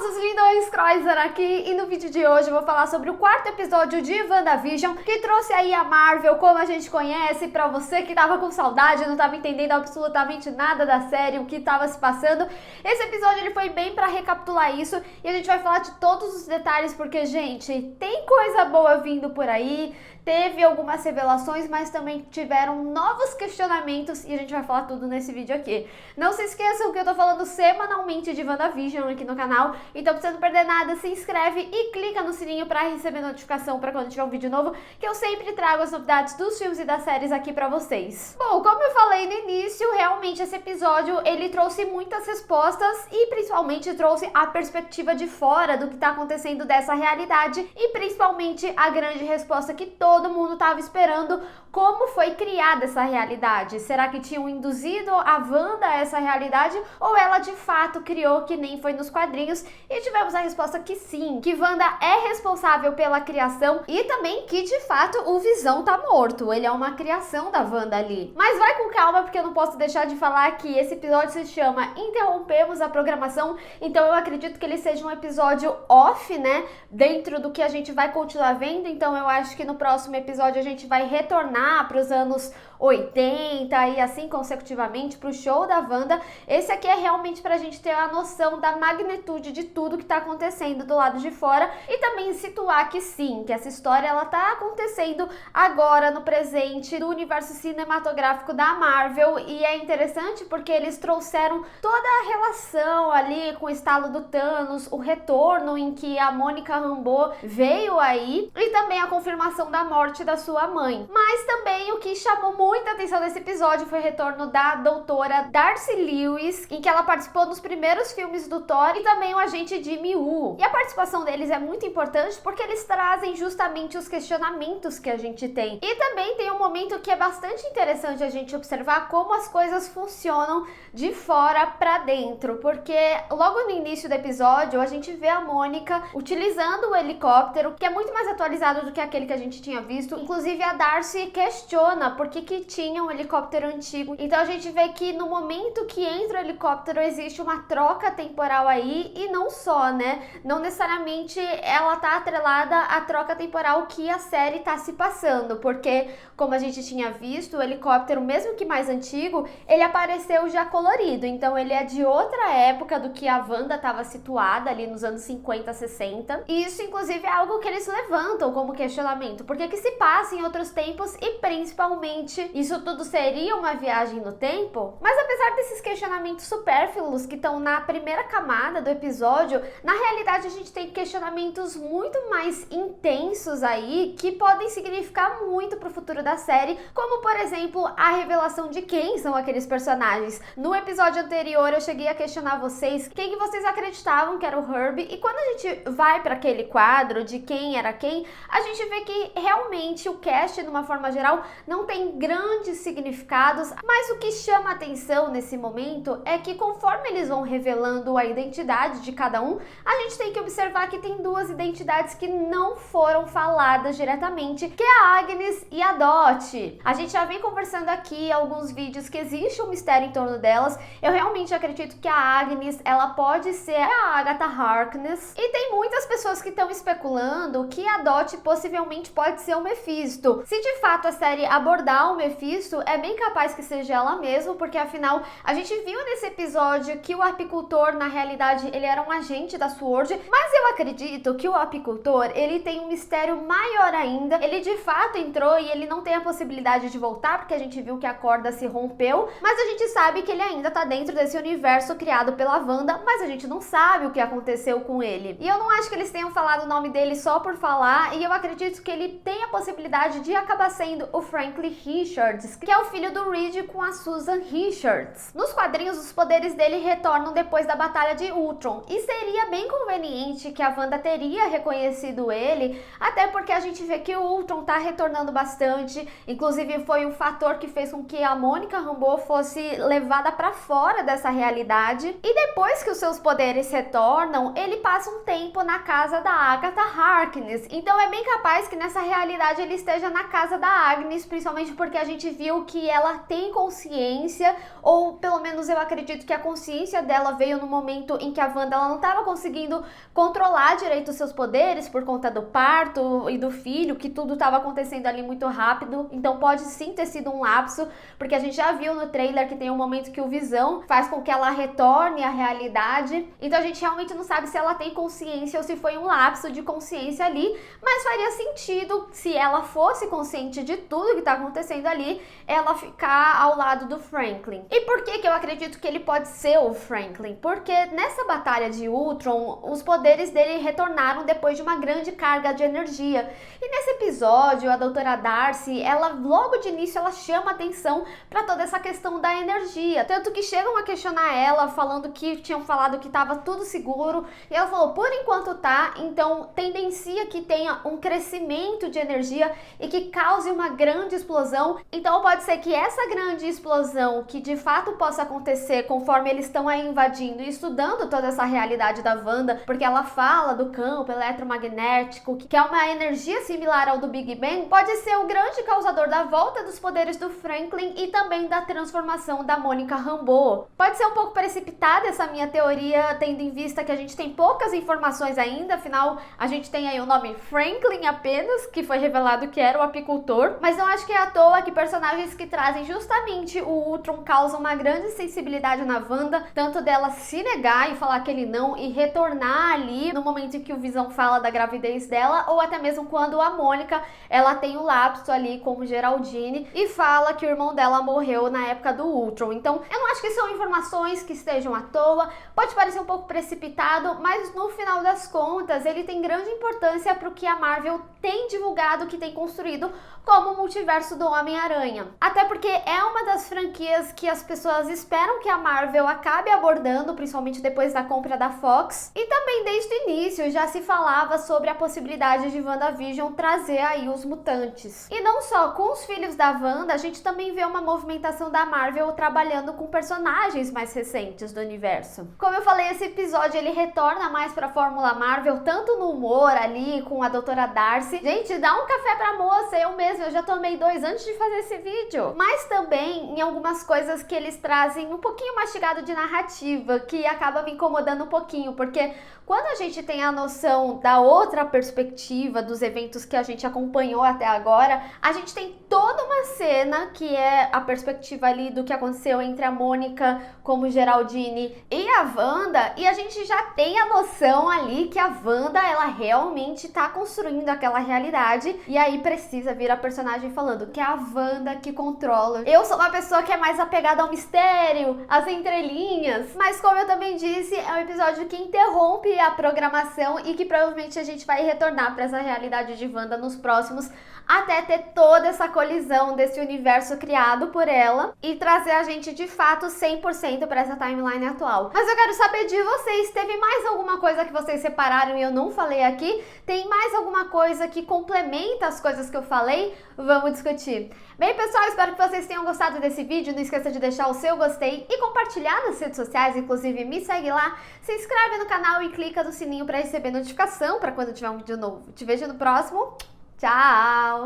nossos lindões Kreuzer aqui, e no vídeo de hoje eu vou falar sobre o quarto episódio de WandaVision, que trouxe aí a Marvel como a gente conhece, pra você que tava com saudade, não tava entendendo absolutamente nada da série, o que tava se passando. Esse episódio ele foi bem pra recapitular isso, e a gente vai falar de todos os detalhes, porque, gente, tem coisa boa vindo por aí. Teve algumas revelações, mas também tiveram novos questionamentos e a gente vai falar tudo nesse vídeo aqui. Não se esqueçam que eu tô falando semanalmente de WandaVision aqui no canal, então pra você não perder nada, se inscreve e clica no sininho pra receber notificação pra quando tiver um vídeo novo, que eu sempre trago as novidades dos filmes e das séries aqui pra vocês. Bom, como eu falei no início, realmente esse episódio ele trouxe muitas respostas e principalmente trouxe a perspectiva de fora do que tá acontecendo dessa realidade e principalmente a grande resposta que todo mundo estava esperando: como foi criada essa realidade? Será que tinham induzido a Wanda a essa realidade ou ela de fato criou, que nem foi nos quadrinhos? E tivemos a resposta que sim, que Wanda é responsável pela criação e também que de fato o Visão tá morto, ele é uma criação da Wanda ali. Mas vai com calma, porque eu não posso deixar de falar que esse episódio se chama Interrompemos a Programação, então eu acredito que ele seja um episódio off, né, dentro do que a gente vai continuar vendo. Então eu acho que no próximo episódio a gente vai retornar para os anos 80 e assim consecutivamente para o show da Wanda. Esse aqui é realmente para a gente ter a noção da magnitude de tudo que está acontecendo do lado de fora e também situar que sim, que essa história ela tá acontecendo agora no presente do universo cinematográfico da Marvel. E é interessante porque eles trouxeram toda a relação ali com o estalo do Thanos, o retorno em que a Mônica Rambeau veio aí e também a confirmação da morte da sua mãe. Mas também o que chamou muita atenção nesse episódio foi o retorno da doutora Darcy Lewis, em que ela participou nos primeiros filmes do Thor, e também o agente Jimmy Woo. E a participação deles é muito importante porque eles trazem justamente os questionamentos que a gente tem. E também tem um momento que é bastante interessante a gente observar como as coisas funcionam de fora pra dentro, porque logo no início do episódio a gente vê a Mônica utilizando o helicóptero, que é muito mais atualizado do que aquele que a gente tinha visto. Inclusive a Darcy questiona por que tinha um helicóptero antigo. Então a gente vê que no momento que entra o helicóptero existe uma troca temporal aí, e não só, né? Não necessariamente ela tá atrelada à troca temporal que a série tá se passando, porque como a gente tinha visto, o helicóptero, mesmo que mais antigo, ele apareceu já colorido. Então ele é de outra época do que a Wanda estava situada ali nos anos 50, 60. E isso inclusive é algo que eles levantam como questionamento. Por que se passa em outros tempos e principalmente isso tudo seria uma viagem no tempo? Mas apesar desses questionamentos supérfluos que estão na primeira camada do episódio, na realidade a gente tem questionamentos muito mais intensos aí que podem significar muito pro futuro da série, como por exemplo a revelação de quem são aqueles personagens. No episódio anterior eu cheguei a questionar vocês quem que vocês acreditavam que era o Herbie, e quando a gente vai para aquele quadro de quem era quem, a gente vê que realmente o cast, de uma forma geral, não tem grandes significados, mas o que chama atenção nesse momento é que conforme eles vão revelando a identidade de cada um, a gente tem que observar que tem duas identidades que não foram faladas diretamente, que é a Agnes e a Dot. A gente já vem conversando aqui em alguns vídeos que existe um mistério em torno delas. Eu realmente acredito que a Agnes, ela pode ser a Agatha Harkness, e tem muitas pessoas que estão especulando que a Dot possivelmente pode ser o Mephisto. Se de fato a série abordar o Mephisto, é bem capaz que seja ela mesmo, porque afinal a gente viu nesse episódio que o apicultor, na realidade, ele era um agente da SWORD, mas eu acredito que o apicultor, ele tem um mistério maior ainda. Ele de fato entrou e ele não tem a possibilidade de voltar, porque a gente viu que a corda se rompeu, mas a gente sabe que ele ainda tá dentro desse universo criado pela Wanda, mas a gente não sabe o que aconteceu com ele. E eu não acho que eles tenham falado o nome dele só por falar, e eu acredito que ele tem a possibilidade de acabar sendo o Franklin Richards, que é o filho do Reed com a Susan Richards. Nos quadrinhos, os poderes dele retornam depois da Batalha de Ultron, e seria bem conveniente que a Wanda teria reconhecido ele, até porque a gente vê que o Ultron tá retornando bastante. Inclusive foi um fator que fez com que a Mônica Rambeau fosse levada para fora dessa realidade. E depois que os seus poderes retornam, ele passa um tempo na casa da Agatha Harkness. Então é bem capaz que nessa realidade ele esteja na casa da Agnes, principalmente porque a gente viu que ela tem consciência, ou pelo menos eu acredito que a consciência dela veio no momento em que a Wanda ela não estava conseguindo controlar direito os seus poderes por conta do parto e do filho, que tudo estava acontecendo ali muito rápido. Então pode sim ter sido um lapso, porque a gente já viu no trailer que tem um momento que o Visão faz com que ela retorne à realidade. Então a gente realmente não sabe se ela tem consciência ou se foi um lapso de consciência ali, mas faria sentido, se ela fosse consciente de tudo que tá acontecendo ali, ela ficar ao lado do Franklin. E por que eu acredito que ele pode ser o Franklin? Porque nessa batalha de Ultron, os poderes dele retornaram depois de uma grande carga de energia. E nesse episódio, a doutora Darcy, ela logo de início, ela chama atenção para toda essa questão da energia. Tanto que chegam a questionar ela, falando que tinham falado que estava tudo seguro. E ela falou, por enquanto tá, então tendencia que tenha um crescimento de energia e que cause uma grande explosão. Então pode ser que essa grande explosão, que de fato possa acontecer conforme eles estão aí invadindo e estudando toda essa realidade da Wanda, porque ela fala do campo eletromagnético, que é uma energia similar ao do Big Bang, pode ser o grande causador da volta dos poderes do Franklin e também da transformação da Mônica Rambeau. Pode ser um pouco precipitada essa minha teoria, tendo em vista que a gente tem poucas informações ainda, afinal a gente tem aí o nome Franklin apenas, que foi revelado que era o apicultor, mas não acho que é à toa que personagens que trazem justamente o Ultron causam uma grande sensibilidade na Wanda, tanto dela se negar e falar aquele não e retornar ali no momento em que o Visão fala da gravidez dela, ou até mesmo quando a Mônica, ela tem o lapso ali como Geraldine e fala que o irmão dela morreu na época do Ultron. Então eu não acho que são informações que estejam à toa, pode parecer um pouco precipitado, mas no final das contas ele tem grande importância para o que a Marvel tem divulgado, que tem construído como o multiverso do Homem-Aranha. Até porque é uma das franquias que as pessoas esperam que a Marvel acabe abordando, principalmente depois da compra da Fox. E também desde o início já se falava sobre a possibilidade de WandaVision trazer aí os mutantes. E não só com os filhos da Wanda, a gente também vê uma movimentação da Marvel trabalhando com personagens mais recentes do universo. Como eu falei, esse episódio ele retorna mais pra Fórmula Marvel, tanto no humor ali com a doutora Darcy. Gente, dá um café pra moça, eu já tomei 2 antes de fazer esse vídeo. Mas também em algumas coisas que eles trazem um pouquinho mastigado de narrativa, que acaba me incomodando um pouquinho, porque quando a gente tem a noção da outra perspectiva dos eventos que a gente acompanhou até agora, a gente tem toda uma cena que é a perspectiva ali do que aconteceu entre a Mônica como Geraldine e a Wanda, e a gente já tem a noção ali que a Wanda, ela realmente tá construindo aquela realidade, e aí precisa vir a personagem falando que é a Wanda que controla. Eu sou uma pessoa que é mais apegada ao mistério, às entrelinhas, mas como eu também disse, é um episódio que interrompe a programação e que provavelmente a gente vai retornar para essa realidade de Wanda nos próximos, até ter toda essa colisão desse universo criado por ela e trazer a gente de fato 100% para essa timeline atual. Mas eu quero saber de vocês, teve mais alguma coisa que vocês separaram e eu não falei aqui? Tem mais alguma coisa que complementa as coisas que eu falei? Vamos discutir. Bem, pessoal, espero que vocês tenham gostado desse vídeo. Não esqueça de deixar o seu gostei e compartilhar nas redes sociais, inclusive me segue lá, se inscreve no canal e clica no sininho para receber notificação para quando tiver um vídeo novo. Te vejo no próximo. Tchau!